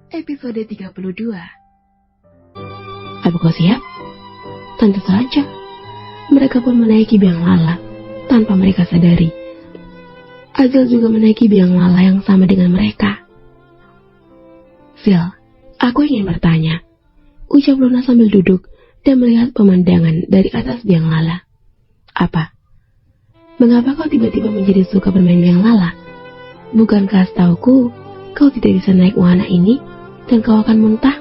episode 32. Apa kau siap? Tentu saja. Mereka pun menaiki biang lala tanpa mereka sadari. Azil juga menaiki biang lala yang sama dengan mereka. Phil, aku ingin bertanya, ucap Luna sambil duduk dan melihat pemandangan dari atas biang lala. Apa? Mengapa kau tiba-tiba menjadi suka bermain biang lala? Bukankah setauku kau tidak bisa naik wahana ini dan kau akan muntah?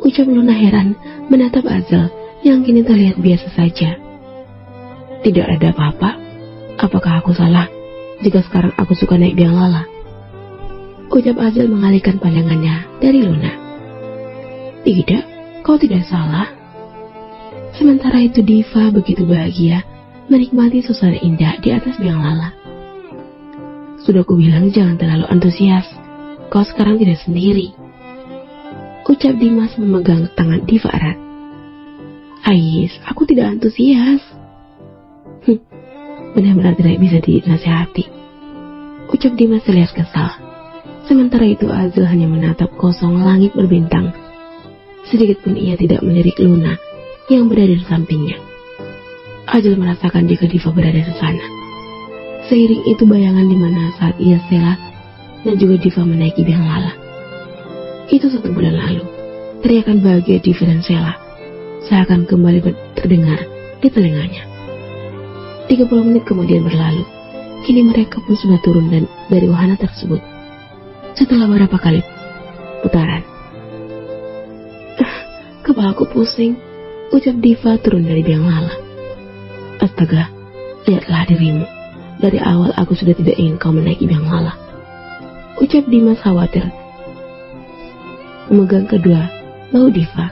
Ucap Luna heran menatap Azil yang kini terlihat biasa saja. Tidak ada apa-apa. Apakah aku salah jika sekarang aku suka naik biang lala? Ucap Azil mengalihkan pandangannya dari Luna. Tidak, kau tidak salah. Sementara itu Diva begitu bahagia menikmati suasana indah di atas biang lala. Sudah kubilang jangan terlalu antusias. Kau sekarang tidak sendiri. Ucap Dimas memegang tangan Diva erat. Ais, aku tidak antusias. Benar-benar tidak bisa dinasihati. Ucap Dimas terlihat kesal. Sementara itu Azil hanya menatap kosong langit berbintang. Sedikit pun ia tidak melirik Luna yang berada di sampingnya. Azil merasakan jika Diva berada di sana. Seiring itu bayangan di mana saat ia Sela dan juga Diva menaiki biang lala. Itu 1 bulan lalu. Teriakan bahagia Diva dan Sela seakan kembali terdengar di telinganya. 30 menit kemudian berlalu. Kini mereka pun sudah turun dari wahana tersebut. Setelah beberapa kali putaran. Kepalaku pusing, ucap Diva turun dari biang lala. Astaga, lihatlah dirimu. Dari awal aku sudah tidak ingin kau menaiki biang lala. Ucap Dimas khawatir memegang kedua bahu Diva.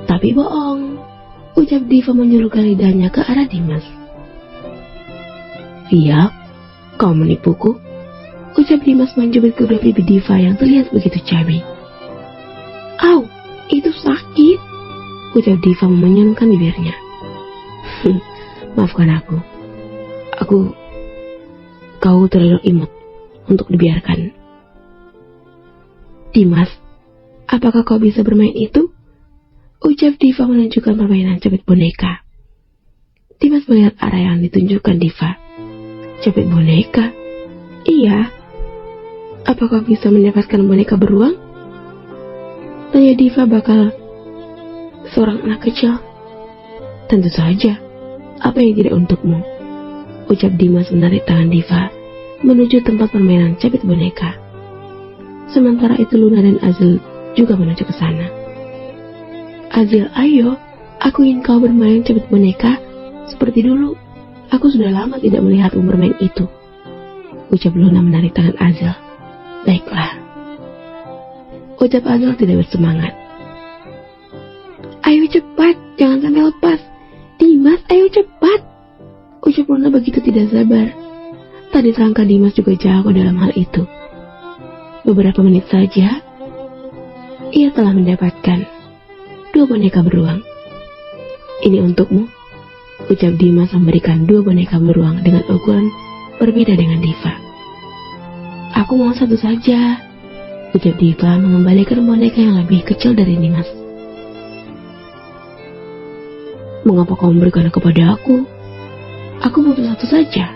Tapi bohong. Ucap Diva menyulurkan lidahnya ke arah Dimas. Siap, kau menipuku. Ucap Dimas mencubit kedua pipi Diva yang terlihat begitu cabai. Au, itu sakit. Ucap Diva menyenyumkan bibirnya. Maafkan aku. Kau terlalu imut untuk dibiarkan. Dimas, apakah kau bisa bermain itu? Ucap Diva menunjukkan permainan capit boneka. Dimas melihat arah yang ditunjukkan Diva. Capit boneka? Iya. Apakah bisa mendapatkan boneka beruang? Tanya Diva bakal seorang anak kecil. Tentu saja. Apa yang tidak untukmu? Ucap Dimas menarik tangan Diva menuju tempat permainan capit boneka. Sementara itu Luna dan Azil juga menuju ke sana. Azil, ayo, aku ingin kau bermain capit boneka seperti dulu. Aku sudah lama tidak melihatmu bermain itu. Ucap Luna menarik tangan Azil. Baiklah. Ucap Azil tidak bersemangat. Ayo cepat, jangan sampai lepas. Dimas, ayo cepat. Ucap Luna begitu tidak sabar. Tadi selangkah Dimas juga jago dalam hal itu. Beberapa menit saja, ia telah mendapatkan 2 boneka beruang. Ini untukmu. Ucap Dimas memberikan 2 boneka beruang dengan ukuran berbeda dengan Diva. Aku mau 1 saja. Ucap Diva mengembalikan boneka yang lebih kecil dari Dimas. Mengapa kau memberikannya kepada aku? Aku butuh 1 saja.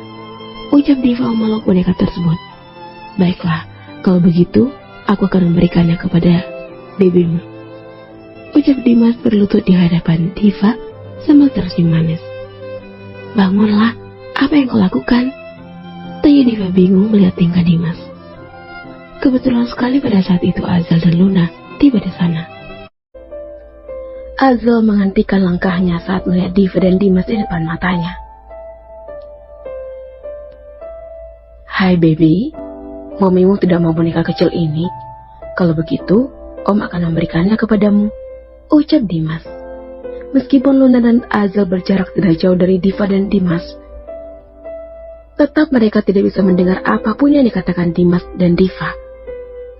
Ucap Diva memeluk boneka tersebut. Baiklah, kalau begitu aku akan memberikannya kepada babymu. Ucap Dimas berlutut di hadapan Diva sambil tersenyum manis. Bangunlah, apa yang kau lakukan? Tanya Diva bingung melihat tingkah Dimas. Kebetulan sekali pada saat itu Azil dan Luna tiba di sana. Azil menghentikan langkahnya saat melihat Diva dan Dimas di depan matanya. Hai baby, momimu tidak mau boneka kecil ini. Kalau begitu, om akan memberikannya kepadamu. Ucap Dimas. Meskipun Luna dan Azil berjarak tidak jauh dari Diva dan Dimas, tetap mereka tidak bisa mendengar apapun yang dikatakan Dimas dan Diva.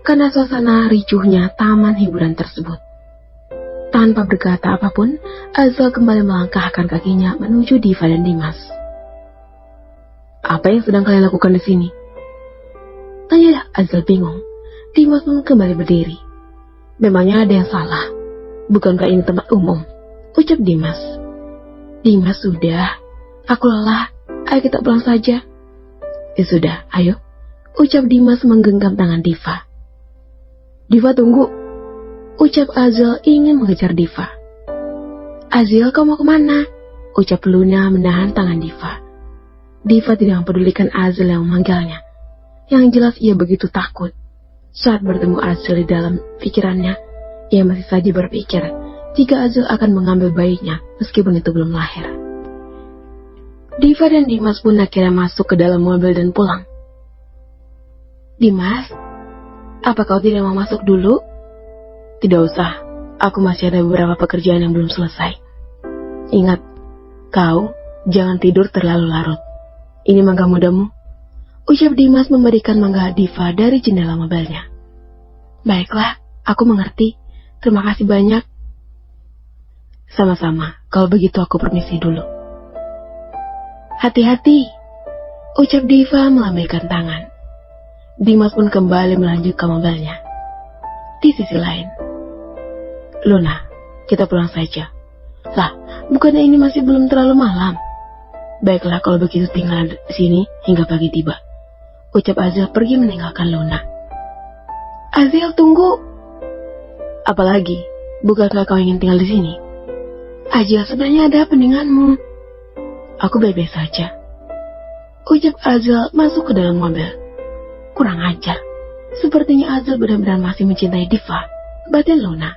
Karena suasana ricuhnya taman hiburan tersebut. Tanpa berkata apapun, Azil kembali melangkahkan kakinya menuju Diva dan Dimas. Apa yang sedang kalian lakukan di sini? Tanya Azil bingung. Dimas pun kembali berdiri. Memangnya ada yang salah? Bukankah ini tempat umum? Ucap Dimas. Dimas, sudah. Aku lelah. Ayo kita pulang saja. Ya sudah, ayo. Ucap Dimas menggenggam tangan Diva. Diva, tunggu. Ucap Azel ingin mengejar Diva. Azel, kau mau kemana? Ucap Luna menahan tangan Diva. Diva tidak mempedulikan Azel yang memanggilnya. Yang jelas ia begitu takut. Saat bertemu Azel di dalam pikirannya, ia masih saja berpikir jika Azel akan mengambil bayinya meskipun itu belum lahir. Diva dan Dimas pun akhirnya masuk ke dalam mobil dan pulang. Dimas, apa kau tidak mau masuk dulu? Tidak usah, aku masih ada beberapa pekerjaan yang belum selesai. Ingat, kau jangan tidur terlalu larut. Ini mangga mudamu. Ucap Dimas memberikan mangga Diva dari jendela mobilnya. Baiklah, aku mengerti. Terima kasih banyak. Sama-sama, kalau begitu aku permisi dulu. Hati-hati, ucap Diva melambaikan tangan. Dimas pun kembali melanjutkan mobilnya. Di sisi lain, Luna, kita pulang saja. Lah, bukannya ini masih belum terlalu malam? Baiklah kalau begitu tinggal di sini hingga pagi tiba. Ucap Azel pergi meninggalkan Luna. Azel, tunggu. Apalagi, bukankah kau ingin tinggal di sini? Azel, sebenarnya ada apa denganmu? Aku baik-baik saja. Ucap Azel masuk ke dalam mobil. Kurang ajar. Sepertinya Azel benar-benar masih mencintai Diva, batin Luna.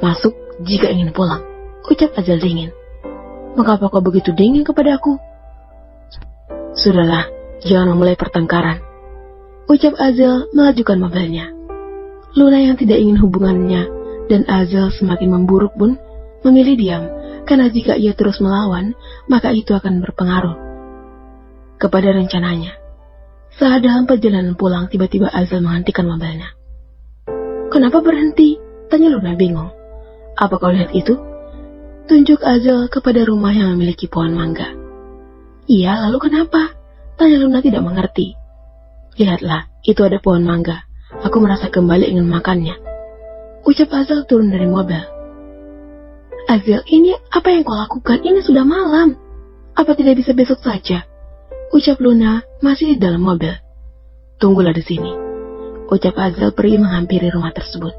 Masuk jika ingin pulang. Ucap Azel dingin. Mengapa kau begitu dingin kepadaku? Sudahlah, jangan memulai pertengkaran. Ucap Azel melajukan mobilnya. Luna yang tidak ingin hubungannya dan Azel semakin memburuk pun memilih diam, karena jika ia terus melawan, maka itu akan berpengaruh kepada rencananya. Saat dalam perjalanan pulang, tiba-tiba Azel menghentikan mobilnya. Kenapa berhenti? Tanya Luna bingung. Apa kau lihat itu? Tunjuk Azel kepada rumah yang memiliki pohon mangga. Iya, lalu kenapa? Tanya Luna tidak mengerti. Lihatlah, itu ada pohon mangga. Aku merasa kembali ingin makannya. Ucap Azel turun dari mobil. Azel, ini apa yang kau lakukan? Ini sudah malam. Apa tidak bisa besok saja? Ucap Luna masih di dalam mobil. Tunggulah di sini. Ucap Azel pergi menghampiri rumah tersebut.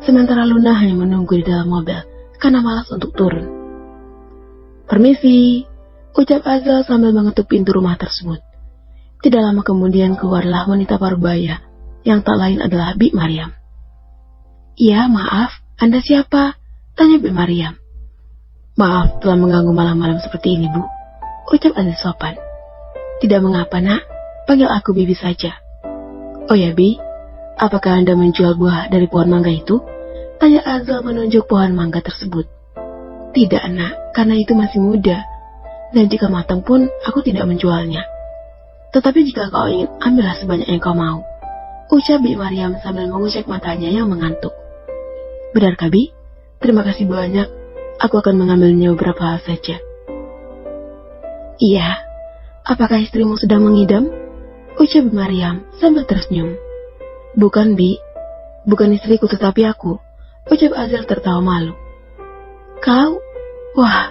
Sementara Luna hanya menunggu di dalam mobil karena malas untuk turun. Permisi, ucap Azel sambil mengetuk pintu rumah tersebut. Tidak lama kemudian keluarlah wanita parubaya yang tak lain adalah Bi Mariam. Iya, maaf, Anda siapa? Tanya Bi Mariam. Maaf telah mengganggu malam-malam seperti ini, Bu. Ucap Azel sopan. Tidak mengapa, nak. Panggil aku Bibi saja. Oh ya, Bi. Apakah Anda menjual buah dari pohon mangga itu? Tanya Azel menunjuk pohon mangga tersebut. Tidak, nak. Karena itu masih muda. Dan jika matang pun, aku tidak menjualnya. Tetapi jika kau ingin, ambillah sebanyak yang kau mau. Ucap Bi Mariam sambil mengucek matanya yang mengantuk. Benarkah, Bi? Terima kasih banyak. Aku akan mengambilnya beberapa saja. Iya. Apakah istrimu sedang mengidam? Ucap Bi Mariam sambil tersenyum. Bukan, Bi. Bukan istriku tetapi aku. Ucap Azel tertawa malu. Kau? Wah,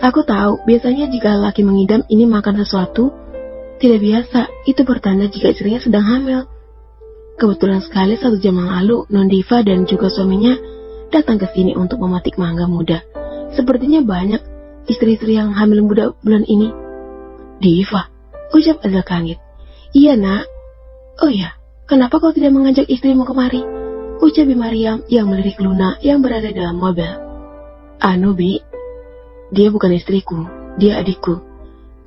aku tahu. Biasanya jika laki mengidam ini makan sesuatu tidak biasa. Itu bertanda jika istrinya sedang hamil. Kebetulan sekali 1 jam yang lalu, Non Diva dan juga suaminya datang ke sini untuk memetik mangga muda. Sepertinya banyak istri-istri yang hamil muda bulan ini. Diva, ucap Azel kaget. Iya, nak. Oh ya, kenapa kau tidak mengajak istrimu kemari? Ucap Bi Mariam yang melirik Luna yang berada dalam mobil. Anu, Bi, dia bukan istriku, dia adikku.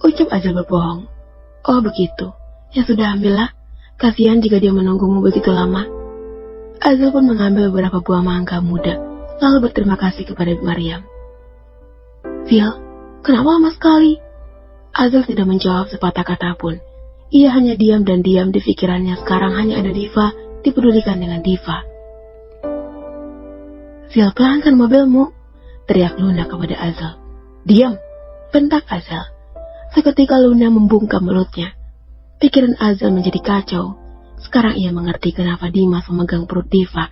Ucap Azel berbohong. Oh begitu, ya sudah ambillah. Kasihan jika dia menunggumu begitu lama. Azel pun mengambil beberapa buah mangga muda, lalu berterima kasih kepada Bi Mariam. Phil, kenapa lama sekali? Azel tidak menjawab sepatah kata pun. Ia hanya diam dan diam di pikirannya sekarang hanya ada Diva, dipedulikan dengan Diva. Phil, pelankan mobilmu, teriak Luna kepada Azel. Diam, bentak Azel. Seketika Luna membungkam mulutnya. Pikiran Azel menjadi kacau. Sekarang ia mengerti kenapa Dimas memegang perut Diva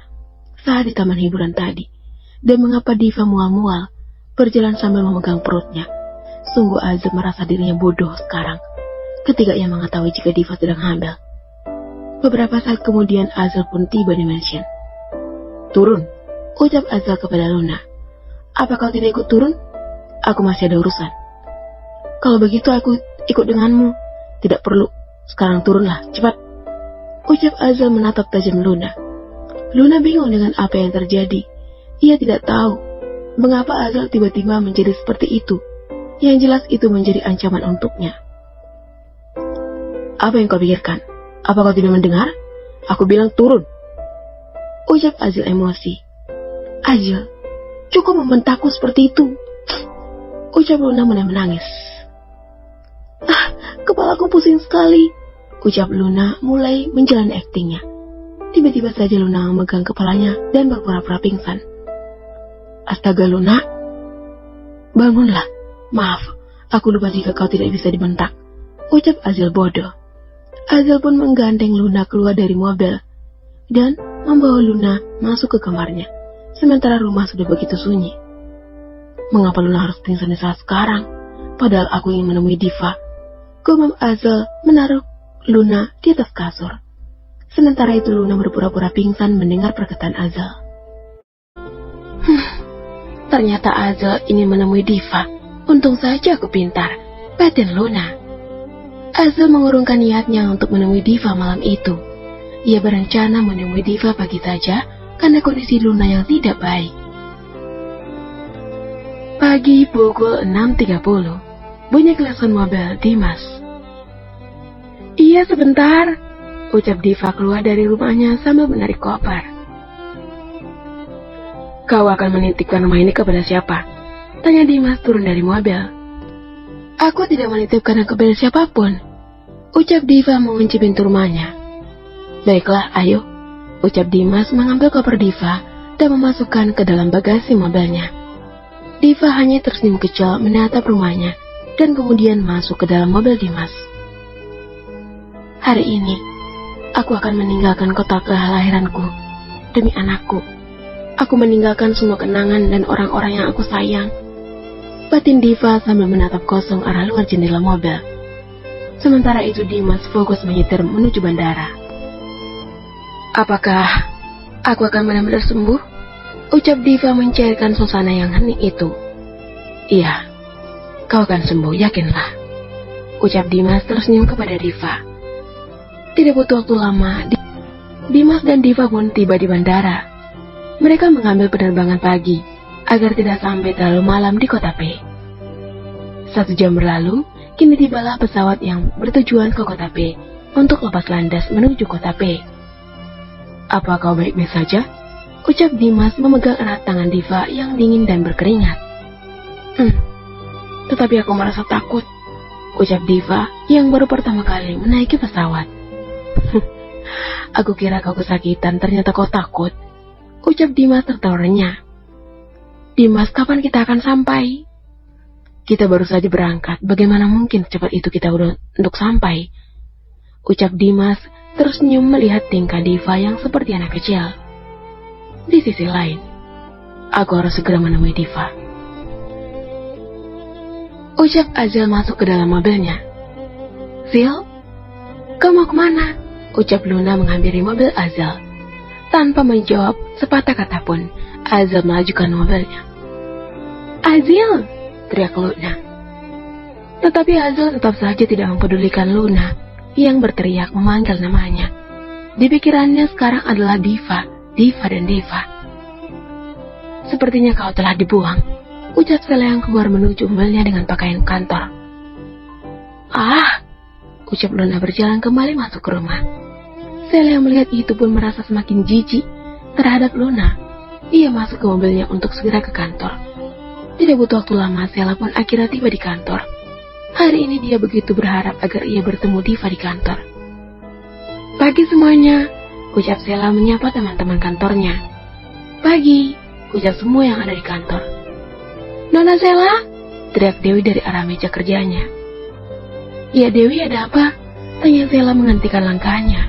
saat di taman hiburan tadi, dan mengapa Diva mual-mual berjalan sambil memegang perutnya. Sungguh Azel merasa dirinya bodoh sekarang ketika ia mengetahui jika Diva sedang hamil. Beberapa saat kemudian Azel pun tiba di mansion. "Turun," ucap Azel kepada Luna. "Apa kau tidak ikut turun? Aku masih ada urusan." "Kalau begitu aku ikut denganmu." "Tidak perlu, sekarang turunlah, cepat," ucap Azel menatap tajam Luna. Luna bingung dengan apa yang terjadi. Ia tidak tahu mengapa Azel tiba-tiba menjadi seperti itu. Yang jelas itu menjadi ancaman untuknya. "Apa yang kau pikirkan? Apa kau tidak mendengar? Aku bilang turun," ucap Azel emosi. "Azel, cukup membentakku seperti itu," ucap Luna mulai menangis. "Kepalaku pusing sekali," ucap Luna mulai menjalani aktingnya. Tiba-tiba saja Luna memegang kepalanya dan berpura-pura pingsan. "Astaga Luna, bangunlah. Maaf, aku lupa jika kau tidak bisa dibentak," ucap Azel bodoh. Azel pun menggandeng Luna keluar dari mobil dan membawa Luna masuk ke kamarnya, sementara rumah sudah begitu sunyi. "Mengapa Luna harus pingsan di saat sekarang? Padahal aku ingin menemui Diva," gumam Azel menaruh Luna di atas kasur. Sementara itu Luna berpura-pura pingsan mendengar perkataan Azel. Ternyata Azel ingin menemui Diva. Untung saja aku pintar, batin Luna. Azel mengurungkan niatnya untuk menemui Diva malam itu. Ia berencana menemui Diva pagi saja karena kondisi Luna yang tidak baik. Pagi pukul 6.30, bunyi klakson mobil Dimas. "Iya sebentar," ucap Diva keluar dari rumahnya sambil menarik koper. "Kau akan menitipkan rumah ini kepada siapa?" tanya Dimas turun dari mobil. "Aku tidak menitipkan kepada siapapun," ucap Diva mengunci pintu rumahnya. "Baiklah, ayo," ucap Dimas mengambil koper Diva dan memasukkan ke dalam bagasi mobilnya. Diva hanya tersenyum kecil menatap rumahnya dan kemudian masuk ke dalam mobil Dimas. "Hari ini, aku akan meninggalkan kota kelahiranku demi anakku. Aku meninggalkan semua kenangan dan orang-orang yang aku sayang," batin Diva sambil menatap kosong arah luar jendela mobil. Sementara itu Dimas fokus menyetir menuju bandara. "Apakah aku akan benar-benar sembuh?" ucap Diva mencairkan suasana yang hening itu. "Iya, kau akan sembuh, yakinlah," ucap Dimas tersenyum kepada Diva. Tidak butuh waktu lama, Dimas dan Diva pun tiba di bandara. Mereka mengambil penerbangan pagi agar tidak sampai terlalu malam di kota P. 1 jam berlalu, kini tibalah pesawat yang bertujuan ke kota P untuk lepas landas menuju kota P. "Apa kau baik-baik saja?" ucap Dimas memegang erat tangan Diva yang dingin dan berkeringat. Tetapi aku merasa takut," ucap Diva yang baru pertama kali menaiki pesawat. "Aku kira kau kesakitan, ternyata kau takut," ucap Dimas tertawa renyah. "Dimas, kapan kita akan sampai?" "Kita baru saja berangkat, bagaimana mungkin secepat itu kita untuk sampai?" ucap Dimas tersenyum melihat tingkah Diva yang seperti anak kecil. Di sisi lain, "Aku harus segera menemui Diva," ucap Azel masuk ke dalam mobilnya. "Zil, kau mau kemana?" ucap Luna menghampiri mobil Azel. Tanpa menjawab sepatah kata pun, Azel melajukan mobilnya. "Azel!" teriak Luna. Tetapi Azel tetap saja tidak mempedulikan Luna yang berteriak memanggil namanya. Di pikirannya sekarang adalah Diva, Diva dan Diva. "Sepertinya kau telah dibuang," ucap Sela yang keluar menuju mobilnya dengan pakaian kantor. "Ah!" ucap Luna berjalan kembali masuk ke rumah. Sela yang melihat itu pun merasa semakin jijik terhadap Luna. Ia masuk ke mobilnya untuk segera ke kantor. Tidak butuh waktu lama, Sela pun akhirnya tiba di kantor. Hari ini dia begitu berharap agar ia bertemu Diva di kantor. "Pagi semuanya," ucap Sela menyapa teman-teman kantornya. "Pagi," ucap semua yang ada di kantor. "Nona Sela," teriak Dewi dari arah meja kerjanya. "Ya Dewi, ada apa?" tanya Sela menghentikan langkahnya.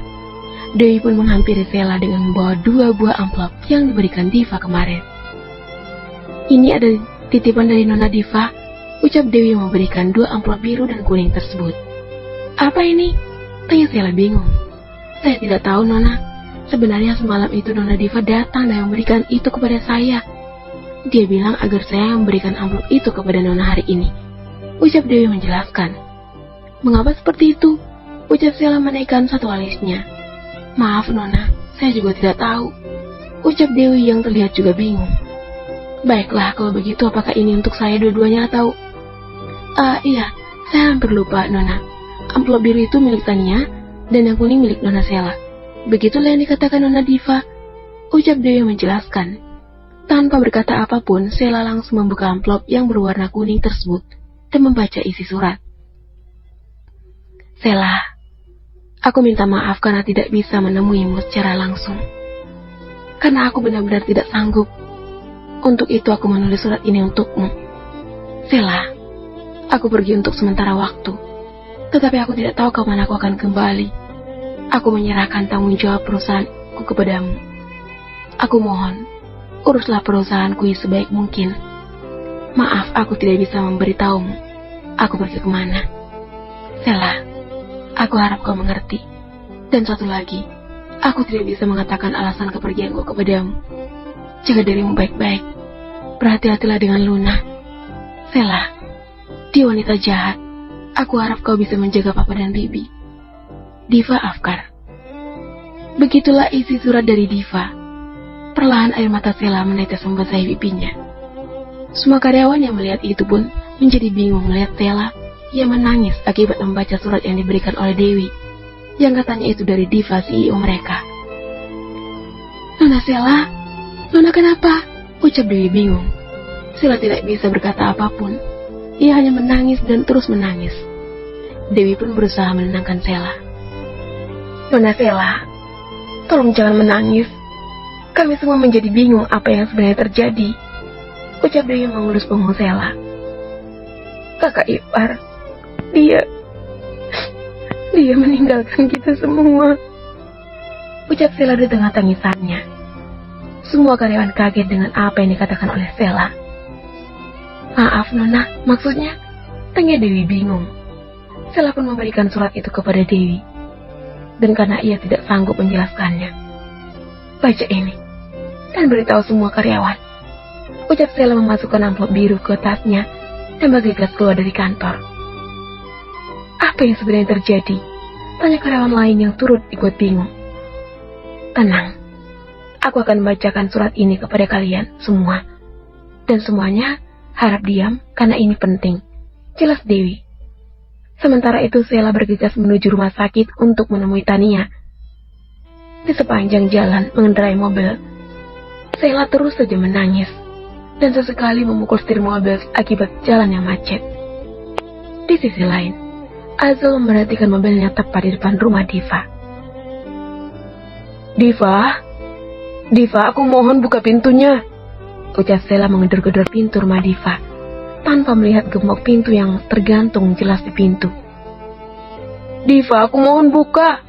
Dewi pun menghampiri Sheila dengan membawa 2 buah amplop yang diberikan Diva kemarin. "Ini ada titipan dari Nona Diva," ucap Dewi memberikan 2 amplop biru dan kuning tersebut. "Apa ini?" tanya Sheila bingung. "Saya tidak tahu, Nona. Sebenarnya semalam itu Nona Diva datang dan memberikan itu kepada saya. Dia bilang agar saya memberikan amplop itu kepada Nona hari ini," ucap Dewi menjelaskan. "Mengapa seperti itu?" ucap Sheila menaikkan satu alisnya. "Maaf, Nona, saya juga tidak tahu," ucap Dewi yang terlihat juga bingung. "Baiklah, kalau begitu apakah ini untuk saya dua-duanya atau..." Iya, saya hampir lupa, Nona. Amplop biru itu milik Tania dan yang kuning milik Nona Sheila. Begitulah yang dikatakan Nona Diva," ucap Dewi menjelaskan. Tanpa berkata apapun, Sheila langsung membuka amplop yang berwarna kuning tersebut dan membaca isi surat. "Sheila, aku minta maaf karena tidak bisa menemuimu secara langsung. Karena aku benar-benar tidak sanggup. Untuk itu aku menulis surat ini untukmu. Sheila, aku pergi untuk sementara waktu. Tetapi aku tidak tahu kapan aku akan kembali. Aku menyerahkan tanggung jawab perusahaanku kepadamu. Aku mohon, uruslah perusahaanku sebaik mungkin. Maaf aku tidak bisa memberitahumu aku pergi kemana. Sheila, aku harap kau mengerti. Dan satu lagi, aku tidak bisa mengatakan alasan kepergianku kepadamu. Jaga dirimu baik-baik. Berhati-hatilah dengan Luna. Sheila, dia wanita jahat. Aku harap kau bisa menjaga Papa dan Bibi. Diva Afkar." Begitulah isi surat dari Diva. Perlahan air mata Sheila menetes membasahi pipinya. Semua karyawan yang melihat itu pun menjadi bingung melihat Sheila yang menangis akibat membaca surat yang diberikan oleh Dewi, yang katanya itu dari Diva CEO mereka. "Nona Sheila, Nona kenapa?" ucap Dewi bingung. Sheila tidak bisa berkata apapun. Ia hanya menangis dan terus menangis. Dewi pun berusaha menenangkan Sheila. "Nona Sheila, tolong jangan menangis. Kami semua menjadi bingung apa yang sebenarnya terjadi," ucap Dewi mengelus punggung Sheila. "Kakak ipar, dia meninggalkan kita semua," ucap Sheila di tengah tangisannya. Semua karyawan kaget dengan apa yang dikatakan oleh Sheila. "Maaf Nona, maksudnya?" tanya Dewi bingung. Sheila pun memberikan surat itu kepada Dewi. Dan karena ia tidak sanggup menjelaskannya, "Baca ini dan beritahu semua karyawan," ucap Sheila memasukkan amplop biru ke tasnya dan bergegas keluar dari kantor. "Apa yang sebenarnya terjadi?" tanya karyawan lain yang turut ikut bingung. "Tenang, aku akan membacakan surat ini kepada kalian semua. Dan semuanya harap diam karena ini penting," jelas Dewi. Sementara itu Sheila bergegas menuju rumah sakit untuk menemui Tania. Di sepanjang jalan mengendarai mobil, Sheila terus saja menangis dan sesekali memukul setir mobil akibat jalan yang macet. Di sisi lain, Azul memperhatikan mobilnya tepat di depan rumah Diva. Diva, aku mohon buka pintunya," ucap Sheila menggedor-gedor pintu rumah Diva, tanpa melihat gembok pintu yang tergantung jelas di pintu. "Diva, aku mohon buka.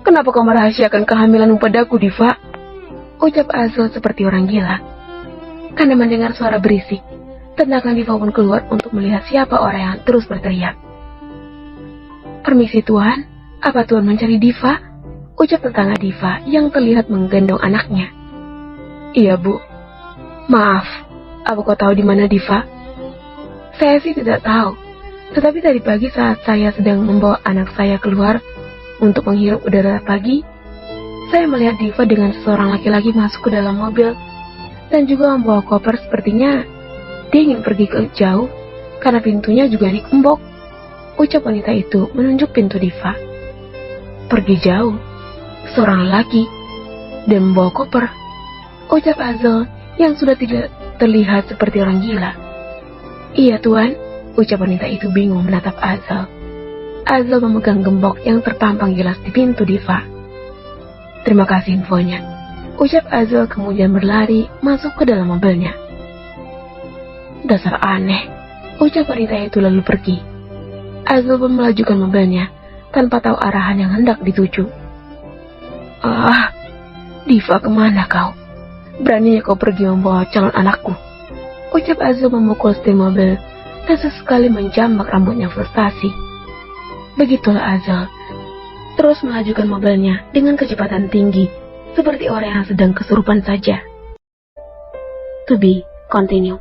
Kenapa kau merahasiakan kehamilanmu padaku, Diva?" ucap Azul seperti orang gila. Karena mendengar suara berisik, tetangga Diva pun keluar untuk melihat siapa orang yang terus berteriak. "Permisi Tuan, apa Tuan mencari Diva?" ucap tetangga Diva yang terlihat menggendong anaknya. "Iya Bu. Maaf, apa kau tahu di mana Diva?" "Saya sih tidak tahu. Tetapi tadi pagi saat saya sedang membawa anak saya keluar untuk menghirup udara pagi, saya melihat Diva dengan seorang laki-laki masuk ke dalam mobil dan juga membawa koper. Sepertinya dia ingin pergi ke jauh karena pintunya juga dikembok," ucap wanita itu menunjuk pintu Diva. "Pergi jauh? Seorang lelaki dan membawa koper," ucap Azul yang sudah tidak terlihat seperti orang gila. "Iya Tuan," ucap wanita itu bingung menatap Azul. Azul memegang gembok yang terpampang jelas di pintu Diva. "Terima kasih infonya," ucap Azul kemudian berlari masuk ke dalam mobilnya. "Dasar aneh," ucap wanita itu lalu pergi. Azul pun melajukan mobilnya tanpa tahu arahan yang hendak dituju. Ah, Diva, kemana kau? Beraninya kau pergi membawa calon anakku. Ucap Azul memukul setir mobil dan sesekali menjambak rambutnya frustasi. Begitulah Azul terus melajukan mobilnya dengan kecepatan tinggi, seperti orang yang sedang kesurupan saja. To be continue.